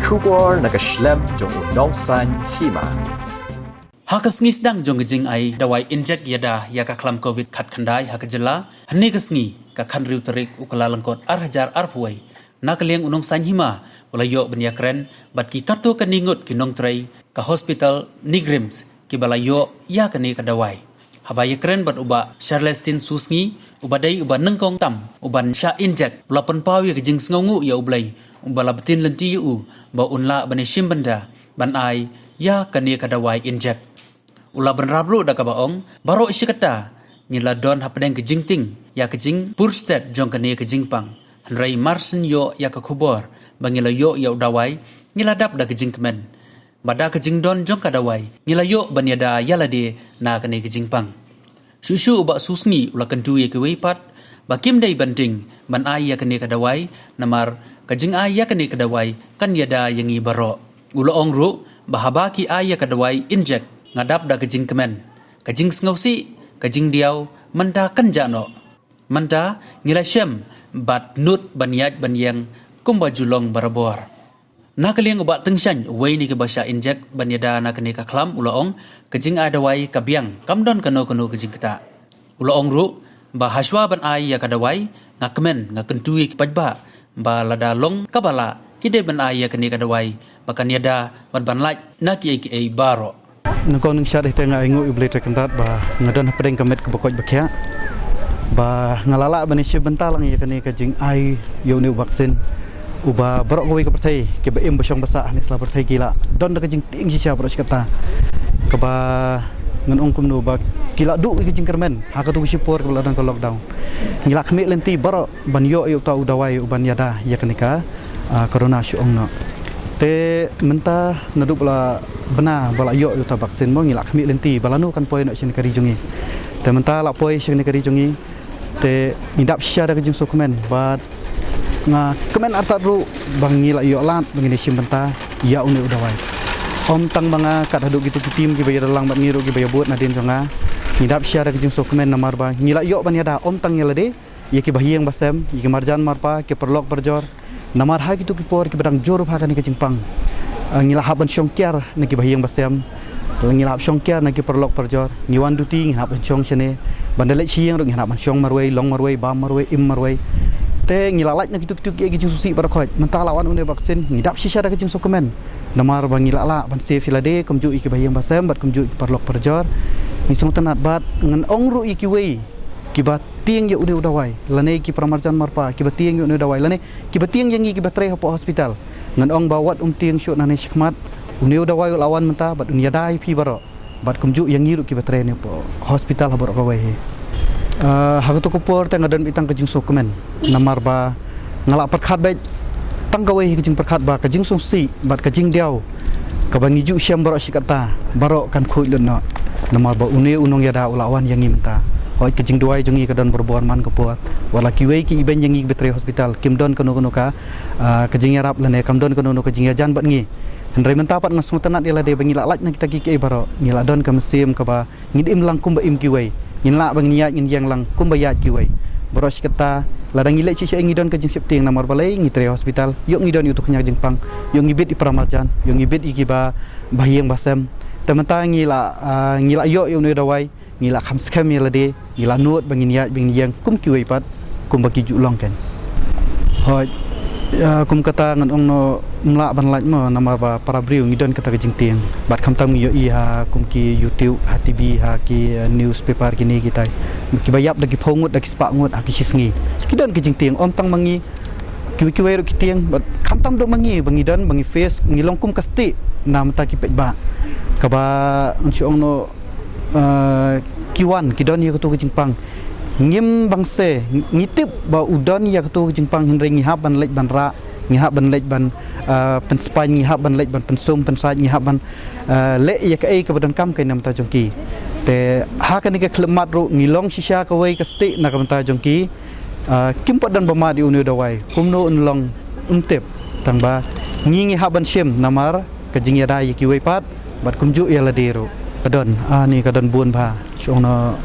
Kubor nakaslem jong unongsan Hima. Hakasngi sedang jong gejing ai dawai Injek Ïada ya ka klam COVID khat khandai hakajela hne kasngi ka khan riu tarik ukala langkot arhajar arpuai nakaliang unongsan Hima walayo benya kren bat ki kato kaningut kinong trai ka hospital Nigrims ki balayo ya kani ka dawai habaya kren bat uba Sharlestin Susngi ubadai uba Nyngkong tam uban sha Injek ulapan pawi gejing sngongu ya ublai ubala betin lenti u ba unla bani shimbanda ban ai ya kani ka dawai Injek ula benrabru da kabaong baro isikata nila don hapdeng kejing ting ya kejing purstet jong kani kejing pang hanrai marsen yo ya ka khubor bangila yo ya dawai nila dap da kejing kemen bada kejing don jong ka dawai nila yo banyada yalade na kani kejing pang susu uba susngi ula kendu ye ke weipat bakim dai banting ban ai ya kani ka dawai namar kejing ai ya kani ka dawai kan yada yangi baro ula ongru bahaba ki ai ya ka dawai Injek ngadap da kejing kemen kejing sngosi kejing diau menta kanjano menta ngila shem bat nut banyat banyang kumba julong barabor nakaliang ubat tengshan wei ni ke bahasa Injek banyada nakani ka klam ulaong kejing adawai kabiang kamdon kano kejing keta ulaong ru bahaswa ban ai ya kadawai ngakmen ngakentui kipajba ba lada long kabala kide ban ai ya kani kadawai bakan yada ban laj naki ai baro Nyngkong syar tengah ingu iblis terkendat bah ngadon pedeng kemet kebokoj bakya bah ngalala bani bentalang ya kani kajing ai yo ni vaksin uba berok gowi ke pertai ke beim besong besar ni sela pertai gila don da kajing ting sisa berok kata ke ba ngan ongkum nu ba gila du kajing kermen ha ka tu sipor ke ladan ke lockdown ngila khmi lenti berok ban yo tau dawai uban Ïada ya kani ka corona syong no te menta nadu bala bena bala yo ta vaksin mo ngilak khmi lenti balanu kan poi no shin kari jungi te menta la poi shin kari jungi te indap sya da kajing dokumen bat nga kemen arta ru bang ngilak yo lat bangini sim menta ya uni udawai om tang banga kat hadu gitu tim ki bayar lang bat ngiru ki bayar buat nadin jonga indap sya da kajing dokumen namar ba ngilak yo ban Ïada om tang yelade ye ki bahiang basem ye ki marjan marpa ki perlok berjor namar ha gitu ki por ki badang jor pha kan ki jingpang ngila haban syongkiar naki bahiang basem ngila hab syongkiar naki perlok perjor ngiwan duti ngila haban syong sene bandalek siang ro ngila haban syong marwei long marwei bam marwei im marwei te ngila laj naki tuk ki jing susi barakoj mentah lawan une vaksin ngidap sisa da ki jing sokomen namar bang ngila la ban se filade kumju ki bahiang basem bat kumju ki perlok perjor ni song tanat bat ngan ongru ki wei kibat tiang yo udah dawai lane ki pramarjan marpa kibat tiang yo udah dawai lane kibat tiang yang kibat tre hapo hospital ngan ong bawat tiang syuk nane shikmat udah dawai lawan menta bat Ïada pi baro bat kumju yang ngiru kibat tre ne po hospital habor kawai ha to kopor tang adan bitang kajing sokumen namar ba ngalak perkhat baik tang kawai kajing perkhat ba kajing songsi bat kajing diau kabangi ju syam baro shikata baro kan khuilun no namar ba unong Ïada ulawan yang menta hoi kejing Dawai jongi kadon berbuan man kepuat wala kiwei ki iben yangi betre hospital kimdon kono ka kejing yarap lane kamdon kono kejing yajan bat ngi hendrai mentapat ngasung tenat ila de bangila laj na kita ki baro ngila don ka mesim ka ba ngidim lang kum ba im kiwei ngila bang niat ngin yang lang kum ba yat kiwei boros kata ladang ngile ci ngi don kejing septing namar balai ngitre hospital yok ngi don yutuk nya jingpang yok ngibit i pramarjan yok ngibit i ki ba bahiang basem tementang ngila yo uni dawai ngila kham skam yela de ngila nuot bangin ya bing yang kum kiwei pat kum baki julong kan hoi kum kata ngan ong no mla ban laj mo namar ba para briu ngidon kata kejing tiang bat kham tam yo i ha kum ki YouTube ha TV ha ki newspaper kini kita ki bayap dagi phongut dagi spak ngut ha ki Susngi kidon kejing tiang om tang mangi kiwi ro kitiang bat kham tam do mangi bangidon bangi face ngilong kum kasti nam ta ki pejba kaba unsi ong no kiwan kidon ya ketu kejingpang ngim bangse ngitip ba udon ya ketu kejingpang hindring ngihab ban lej ban ra ngihab ban lej ban penspan ngihab ban lej ban pensum pensaj ngihab ban le ya ke ke badan kam kai nam ta jongki te ha kan ke klemat ru ngilong sisa ka wei ka sti na kam ta jongki kim pat dan bama di unu dawai kumno unlong untep tang ba ngi ngihab ban sim namar kejing Ïada ya ki wei pat bat kumju ya la dero kadon ni kadon buon pha chong no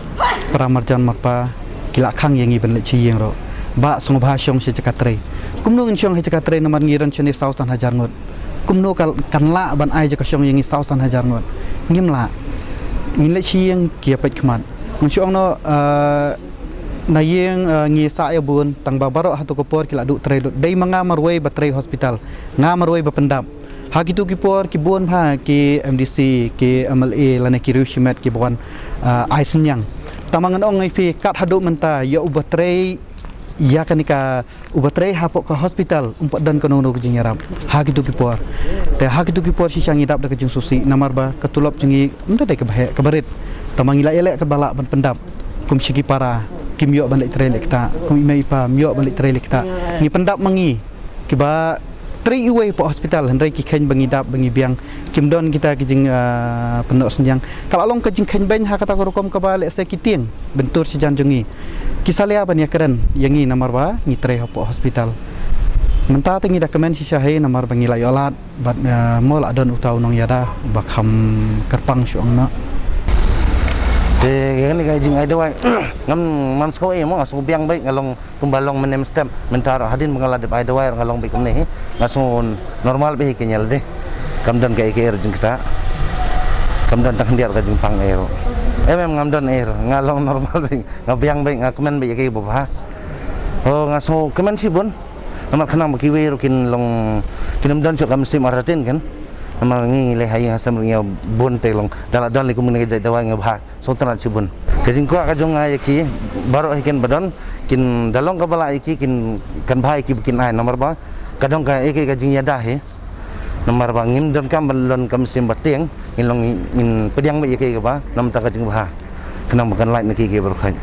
pramarjan marpa kila khang yang iben le chi yang ro ba song bha shong se chakatre kumno in shong he chakatre namar ngiran chene sausan hajar ngot kumno kan la ban ai je ka syong yang sau san hajar ngot ngim la ngin le chiang kia pet khmat mun syong no na yang ngi sa ya bun tang babaro hatu ko por kila du tre dei manga marwei ba tre hospital nga marwei ba pendap ha gitu ki por ki bun pha ki MDC ki MLA lane ki rushimet ki bon ai senyang tamangan ong ngai pi kat hadu menta ya uba tre ya kanika uba tre hapok ke hospital umpat dan kono no jing yarap ha gitu ki por te ha gitu ki por si sang idap da ke jing susi namar ba ketulop jingi unda dai ke barit tamangila elek ke balak ban pendap kum sigi para kim yo balik trelek ta kum imai pa myo balik trelek ta ni pendap mangi kiba tri iwe po hospital hendai ki khen bangi dap bangi biang kim don kita ki jing penok senjang kalau long ke jing khen ben ha kata ko kom ka balik se kiting bentur si jan jungi kisalia ban ya keren yangi namar ba ni tre po hospital menta tengi dokumen si syahe namar bangi la yolat bat mol adon utau nong Ïada bakham kerpang syong na thì cái này cái gì ai đâu ai ngắm mam số em mà số biang bay ngalong tumbalong menem stem mentaro hadin mengaladep ai đâu ai ngalong bay kum nih langsung normal bay kenyal deh kamdan kayak air jeng kita kamdan tak hendiar kajeng pang air em ngamdan air ngalong normal bay ngabiang bay ngakemen bay kayak bapa oh ngaso kemen sih bun nomor kenang bakiwe rukin long kinamdan sok kamsi maratin kan nama ngi le hai hasam ngi bon te long dala don le kumun ngi Dawai ngi bha so tan si bon kajing ko ka jong ai ki baro hiken badon kin dalong ka bala iki kin kan bhai ki bikin ai nomor ba kadong ka iki kajing Ïada he nomor ba ngim don kam balon kam sim bateng ngin long ngin pediang ba iki ka ba nam ta kajing bha kenang bukan lain ki baro khai